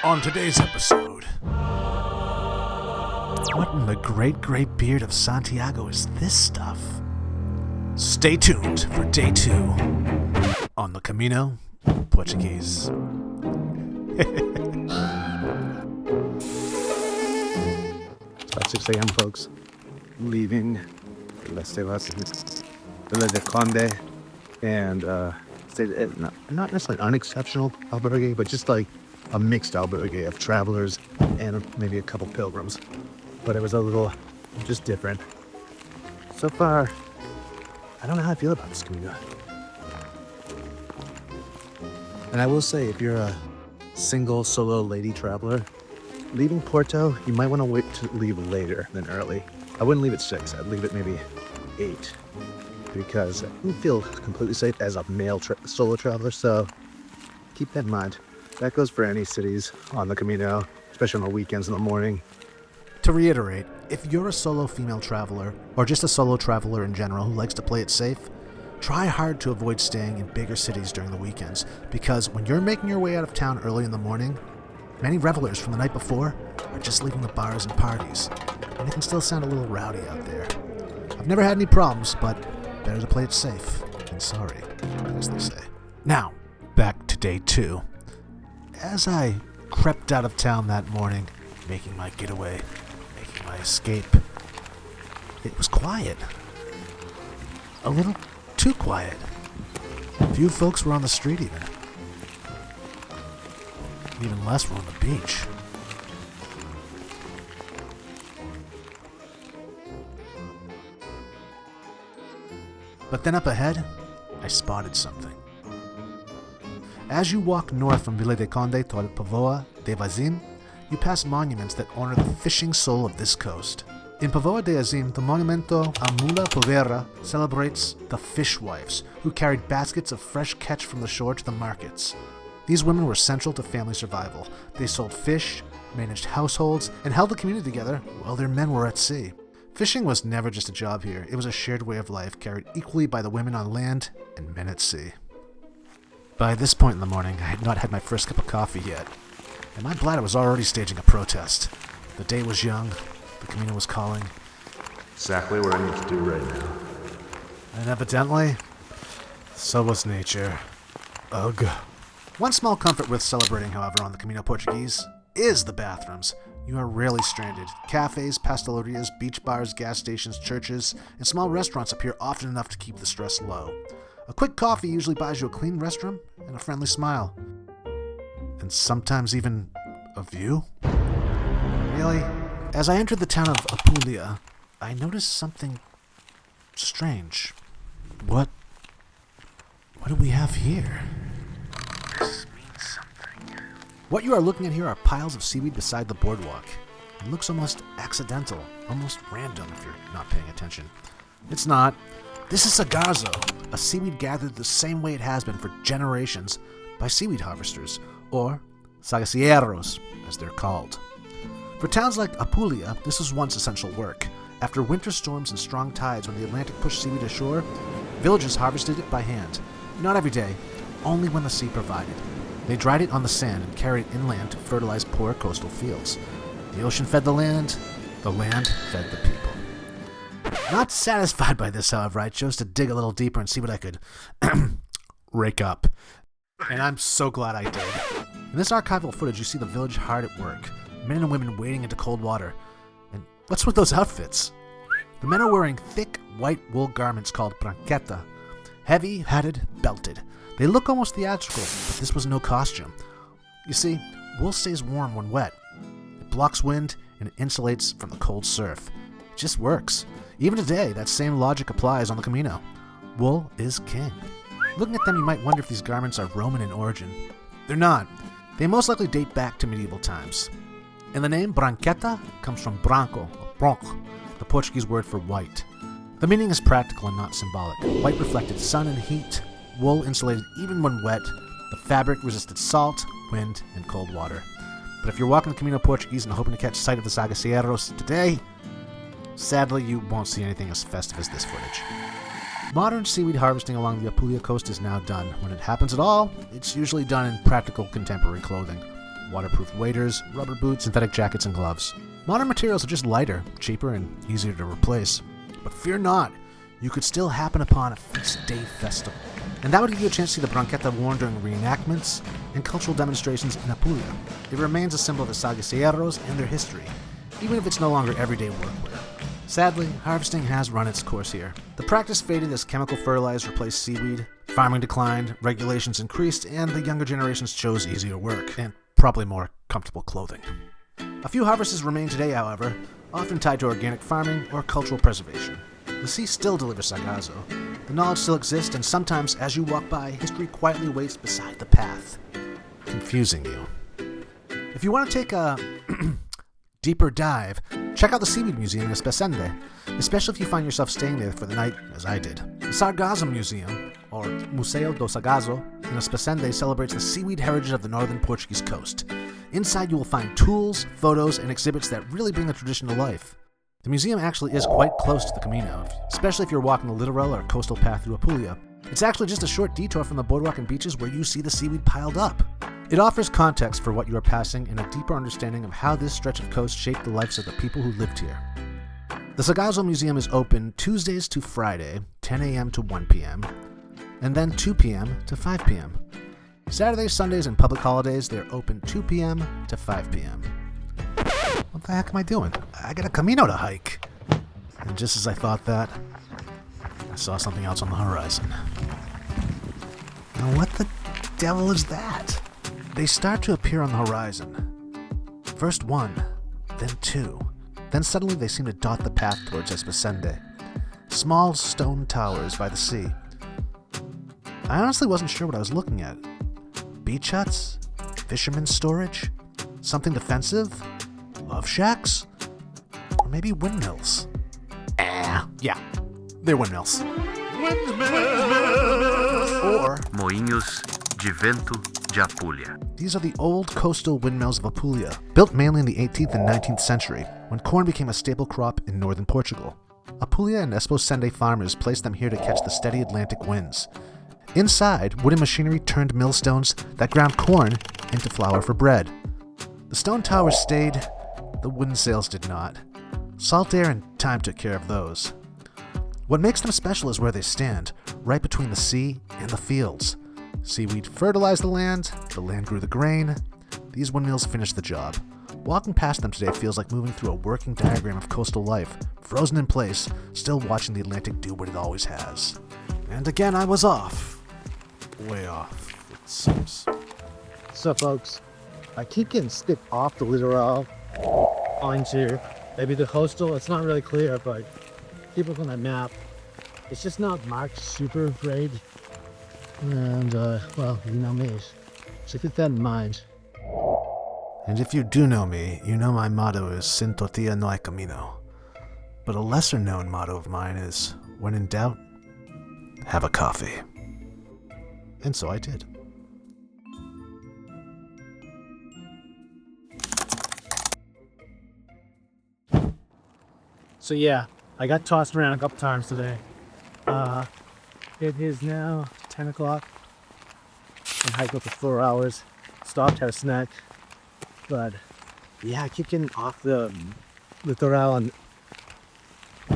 On today's episode, what in the great beard of Santiago is this stuff? Stay tuned for day 2 on the Camino Portugués. It's about 6 a.m., folks. Leaving Vila de Conde, and not necessarily an unexceptional albergue, but just like a mixed albergue of travelers and maybe a couple pilgrims. But it was a little just different. So far, I don't know how I feel about this Camino. And I will say, if you're a single solo lady traveler, leaving Porto, you might want to wait to leave later than early. I wouldn't leave at 6. I'd leave at maybe 8, because I don't feel completely safe as a male solo traveler, so keep that in mind. That goes for any cities on the Camino, especially on the weekends in the morning. To reiterate, if you're a solo female traveler, or just a solo traveler in general who likes to play it safe, try hard to avoid staying in bigger cities during the weekends, because when you're making your way out of town early in the morning, many revelers from the night before are just leaving the bars and parties, and it can still sound a little rowdy out there. I've never had any problems, but better to play it safe than sorry, as they say. Now, back to day 2. As I crept out of town that morning, making my getaway, making my escape, it was quiet. A little too quiet. Few folks were on the street even. Even less were on the beach. But then up ahead, I spotted something. As you walk north from Vila de Conde toward Póvoa de Varzim, you pass monuments that honor the fishing soul of this coast. In Póvoa de Varzim, the Monumento a Mula Povera celebrates the fishwives who carried baskets of fresh catch from the shore to the markets. These women were central to family survival. They sold fish, managed households, and held the community together while their men were at sea. Fishing was never just a job here. It was a shared way of life carried equally by the women on land and men at sea. By this point in the morning, I had not had my first cup of coffee yet, and my bladder was already staging a protest. The day was young, the Camino was calling. Exactly what I need to do right now. And evidently, so was nature. Ugh. One small comfort worth celebrating, however, on the Camino Portugués is the bathrooms. You are rarely stranded. Cafes, pastelerias, beach bars, gas stations, churches, and small restaurants appear often enough to keep the stress low. A quick coffee usually buys you a clean restroom and a friendly smile. And sometimes even a view? Really? As I entered the town of Apulia, I noticed something strange. What do we have here? This means something. What you are looking at here are piles of seaweed beside the boardwalk. It looks almost accidental, almost random if you're not paying attention. It's not. This is sargazo, a seaweed gathered the same way it has been for generations by seaweed harvesters, or sagacieros, as they're called. For towns like Apulia, this was once essential work. After winter storms and strong tides when the Atlantic pushed seaweed ashore, villages harvested it by hand. Not every day, only when the sea provided. They dried it on the sand and carried it inland to fertilize poor coastal fields. The ocean fed the land fed the people. Not satisfied by this, however, I chose to dig a little deeper and see what I could rake up. And I'm so glad I did. In this archival footage, you see the village hard at work. Men and women wading into cold water. And what's with those outfits? The men are wearing thick, white wool garments called branqueta. Heavy, hatted, belted. They look almost theatrical, but this was no costume. You see, wool stays warm when wet. It blocks wind and it insulates from the cold surf. It just works. Even today, that same logic applies on the Camino. Wool is king. Looking at them, you might wonder if these garments are Roman in origin. They're not. They most likely date back to medieval times. And the name branqueta comes from branco, or branco, the Portuguese word for white. The meaning is practical and not symbolic. White reflected sun and heat. Wool insulated even when wet. The fabric resisted salt, wind, and cold water. But if you're walking the Camino Portugués and hoping to catch sight of the sagacieros today, sadly you won't see anything as festive as this footage. Modern seaweed harvesting along the Apulia coast is now done. When it happens at all, it's usually done in practical contemporary clothing. waterproof waders, rubber boots, synthetic jackets, and gloves. Modern materials are just lighter, cheaper, and easier to replace. But fear not, you could still happen upon a feast day festival. And that would give you a chance to see the branchetta worn during reenactments and cultural demonstrations in Apulia. It remains a symbol of the Salgueros and their history, even if it's no longer everyday workwear. Sadly, harvesting has run its course here. The practice faded as chemical fertilizers replaced seaweed, farming declined, regulations increased, and the younger generations chose easier work, and probably more comfortable clothing. A few harvests remain today, however, often tied to organic farming or cultural preservation. The sea still delivers sargazo. The knowledge still exists, and sometimes, as you walk by, history quietly waits beside the path, confusing you. If you want to take a deeper dive, check out the Seaweed Museum in Esposende, especially if you find yourself staying there for the night, as I did. The Sargazo Museum, or Museo do Sargazo, in Esposende celebrates the seaweed heritage of the northern Portuguese coast. Inside you will find tools, photos, and exhibits that really bring the tradition to life. The museum actually is quite close to the Camino, especially if you're walking the Litoral or coastal path through Apulia. It's actually just a short detour from the boardwalk and beaches where you see the seaweed piled up. It offers context for what you are passing and a deeper understanding of how this stretch of coast shaped the lives of the people who lived here. The Sargazo Museum is open Tuesdays to Friday, 10 a.m. to 1 p.m., and then 2 p.m. to 5 p.m. Saturdays, Sundays, and public holidays, they're open 2 p.m. to 5 p.m. What the heck am I doing? I got a Camino to hike. And just as I thought that, I saw something else on the horizon. Now what the devil is that? They start to appear on the horizon. First one, then two. Then suddenly they seem to dot the path towards Esposende. Small stone towers by the sea. I honestly wasn't sure what I was looking at. Beach huts? Fishermen's storage? Something defensive? Love shacks? Or maybe windmills? Yeah, they're windmills. Or Moinhos de Vento de Apulia. These are the old coastal windmills of Apulia, built mainly in the 18th and 19th century, when corn became a staple crop in northern Portugal. Apulia and Esposende farmers placed them here to catch the steady Atlantic winds. Inside, wooden machinery turned millstones that ground corn into flour for bread. The stone towers stayed, the wooden sails did not. Salt air and time took care of those. What makes them special is where they stand, right between the sea and the fields. Seaweed fertilized the land grew the grain. These windmills finished the job. Walking past them today feels like moving through a working diagram of coastal life, frozen in place, still watching the Atlantic do what it always has. And again I was off. Way off, it seems. So, folks, I keep getting stick off the Litoral onto maybe the coastal. It's not really clear, but keep looking at that map. It's just not marked super great. And, well, you know me. So keep that in mind. And if you do know me, you know my motto is Sin tortilla no hay camino. But a lesser known motto of mine is, when in doubt, have a coffee. And so I did. So yeah, I got tossed around a couple times today. It is now 10 o'clock. I hiked up for 4 hours. Stopped, had a snack. But yeah, I keep getting off the Litoral and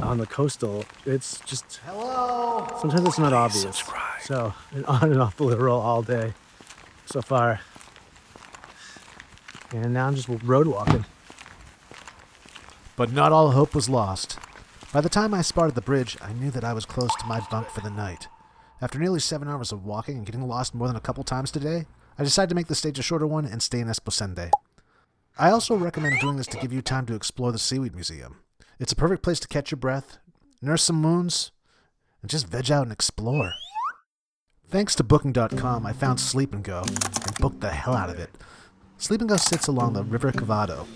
on the coastal. It's just, Hello! sometimes it's not obvious. So, been on and off the Litoral all day so far. And now I'm just road walking. But not all hope was lost. By the time I spotted the bridge, I knew that I was close to my bunk for the night. After nearly 7 hours of walking and getting lost more than a couple times today, I decided to make the stage a shorter one and stay in Esposende. I also recommend doing this to give you time to explore the Seaweed Museum. It's a perfect place to catch your breath, nurse some wounds, and just veg out and explore. Thanks to Booking.com, I found Sleep and Go and booked the hell out of it. Sleep and Go sits along the River Cavado,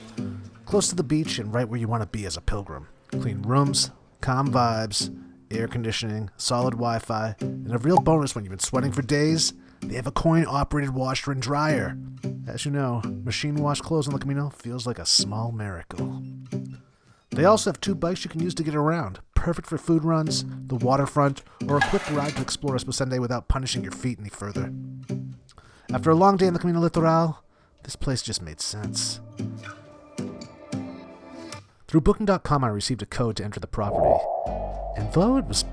close to the beach and right where you want to be as a pilgrim. Clean rooms, calm vibes, air conditioning, solid Wi-Fi, and a real bonus when you've been sweating for days, they have a coin-operated washer and dryer. As you know, machine wash clothes on the Camino feels like a small miracle. They also have 2 bikes you can use to get around, perfect for food runs, the waterfront, or a quick ride to explore Esposende without punishing your feet any further. After a long day in the Camino Litoral, This place just made sense. Through Booking.com, I received a code to enter the property. And though it was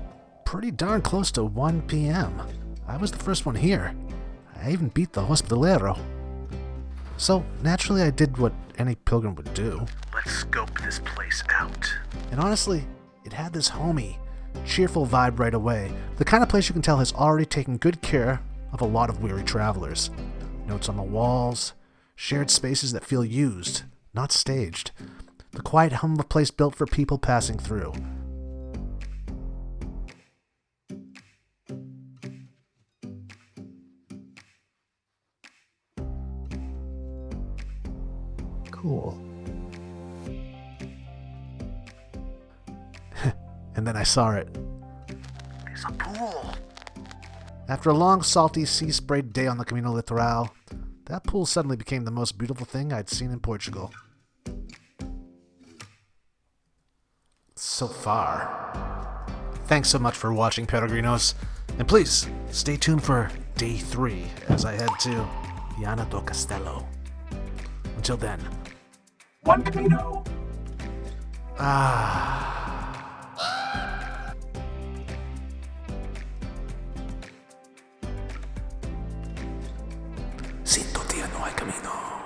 pretty darn close to 1 p.m., I was the first one here. I even beat the hospitalero. So, naturally, I did what any pilgrim would do. Let's scope this place out. And honestly, it had this homey, cheerful vibe right away. The kind of place you can tell has already taken good care of a lot of weary travelers. Notes on the walls, shared spaces that feel used, not staged. The quiet hum of a place built for people passing through. Cool. And then I saw it. There's a pool. After a long, salty, sea-sprayed day on the Camino Litoral, that pool suddenly became the most beautiful thing I'd seen in Portugal. So far. Thanks so much for watching, Peregrinos. And please, stay tuned for Day 3 as I head to Viana do Castelo. Until then. One Camino! Sin tu tía no hay camino.